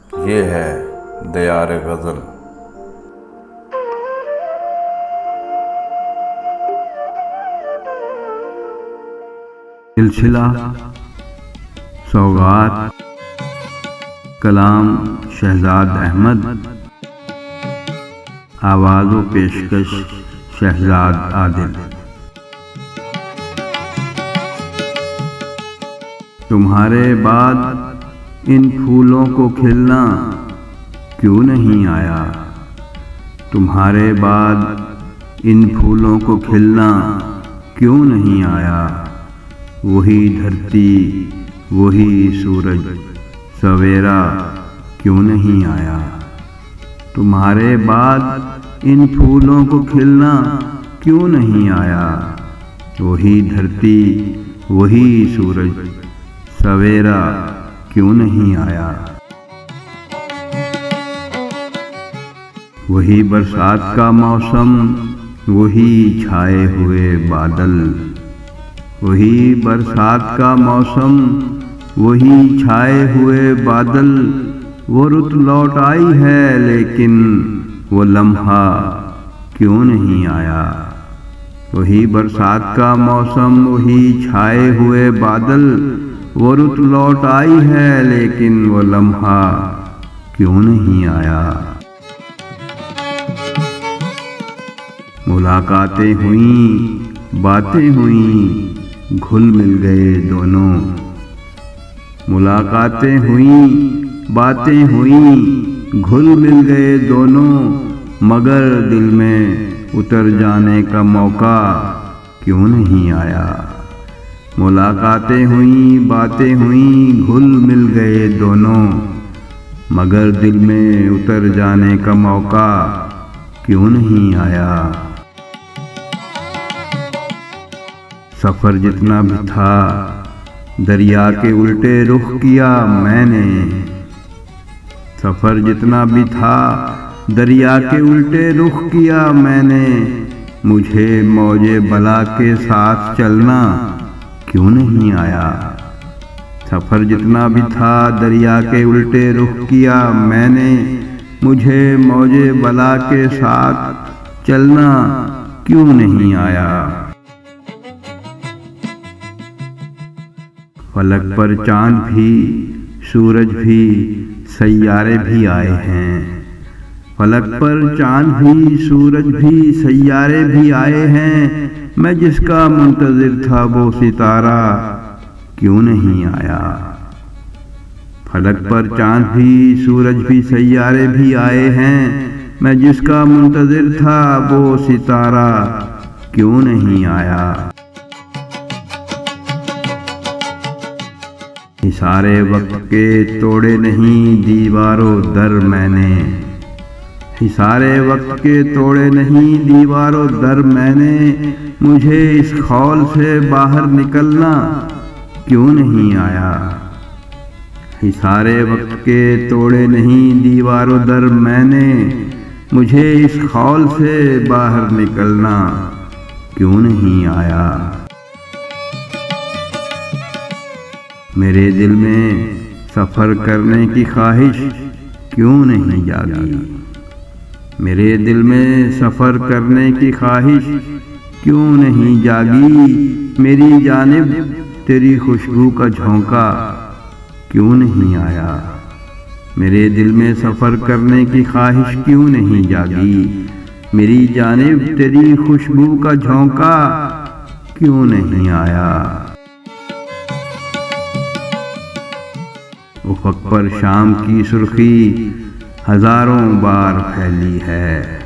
ये है दियार गज़ल। सिलसिला सौगात कलाम शहजाद अहमद, आवाज़ व पेशकश शहजाद आदिल। तुम्हारे बाद इन फूलों को खिलना क्यों नहीं आया? तुम्हारे बाद इन फूलों को खिलना क्यों नहीं आया? वही धरती वही सूरज सवेरा क्यों नहीं आया? तुम्हारे बाद इन फूलों को खिलना क्यों नहीं आया? वही धरती वही सूरज सवेरा क्यों नहीं आया? वही बरसात का मौसम वही छाए हुए बादल, वही बरसात का मौसम वही छाए हुए बादल। वो रुत लौट आई है लेकिन वो लम्हा क्यों नहीं आया? वही बरसात का मौसम वही छाए हुए बादल। वो रुत लौट आई है लेकिन वो लम्हा क्यों नहीं आया? मुलाकातें हुई बातें हुई घुल मिल गए दोनों। मुलाकातें हुई बातें हुई घुल मिल गए दोनों, मगर दिल में उतर जाने का मौका क्यों नहीं आया? मुलाकातें हुई बातें हुई घुल मिल गए दोनों, मगर दिल में उतर जाने का मौका क्यों नहीं आया? सफ़र जितना भी था दरिया के उल्टे रुख किया मैंने। सफ़र जितना भी था दरिया के उल्टे रुख किया मैंने। मुझे मौजे बला के साथ चलना क्यों नहीं आया? सफ़र जितना भी था दरिया के उल्टे रुख किया मैंने। मुझे मौजे बला के साथ चलना क्यों नहीं आया? फलक पर चांद भी सूरज भी सैयारे भी आए हैं। फलक पर चांद भी सूरज भी सैयारे भी आए हैं। मैं जिसका मुंतज़िर था वो सितारा क्यों नहीं आया? फलक पर चांद भी सूरज भी सैयारे भी आए हैं। मैं जिसका मुंतज़िर था वो सितारा क्यों नहीं आया? इशारे वक्त के तोड़े नहीं दीवारों दर मैंने। इशारे वक्त के तोड़े नहीं दीवारों दर मैंने। मुझे इस खौल से बाहर निकलना क्यों नहीं आया? इशारे वक्त के तोड़े नहीं दीवारों दर मैंने। मुझे इस खौल से बाहर निकलना क्यों नहीं आया? मेरे दिल में सफ़र करने की ख्वाहिश क्यों नहीं जागी? मेरे दिल में सफ़र करने की ख्वाहिश क्यों नहीं जागी? मेरी जानिब तेरी खुशबू का झोंका क्यों नहीं आया? मेरे दिल में सफ़र करने की ख्वाहिश क्यों नहीं जागी? मेरी जानिब तेरी खुशबू का झोंका क्यों नहीं आया? उफ़क़ पर शाम की सुर्खी हज़ारों बार फैली है।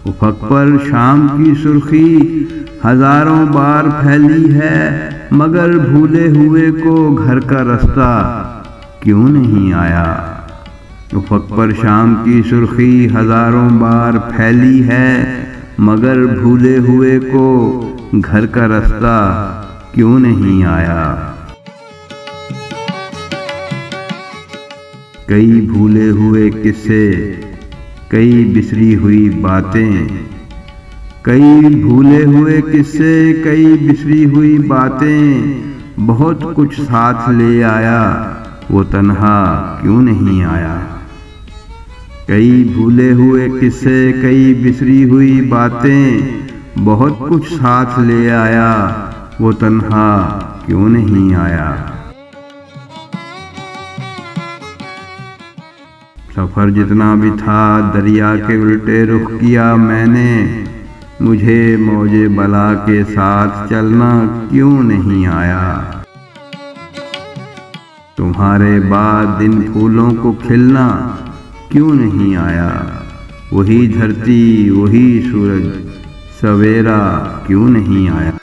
उफ़क़ पर शाम की सुर्खी हज़ारों बार फैली है, मगर भूले हुए को घर का रास्ता क्यों नहीं आया? उफ़क़ पर शाम की सुर्खी हज़ारों बार फैली है, मगर भूले हुए को घर का रास्ता क्यों नहीं आया? कई भूले हुए किस्से कई बिसरी हुई बातें। कई भूले हुए किस्से कई बिसरी हुई बातें। बहुत कुछ साथ ले आया वो तन्हा क्यों नहीं आया। कई भूले हुए किस्से, कई बिसरी हुई बातें, बहुत कुछ साथ ले आया, वो तन्हा क्यों नहीं आया। सफ़र जितना भी था दरिया के उल्टे रुख किया मैंने, मुझे मौजे बला के साथ चलना क्यों नहीं आया। तुम्हारे बाद दिन फूलों को खिलना क्यों नहीं आया। वही धरती, वही सूरज, सवेरा क्यों नहीं आया।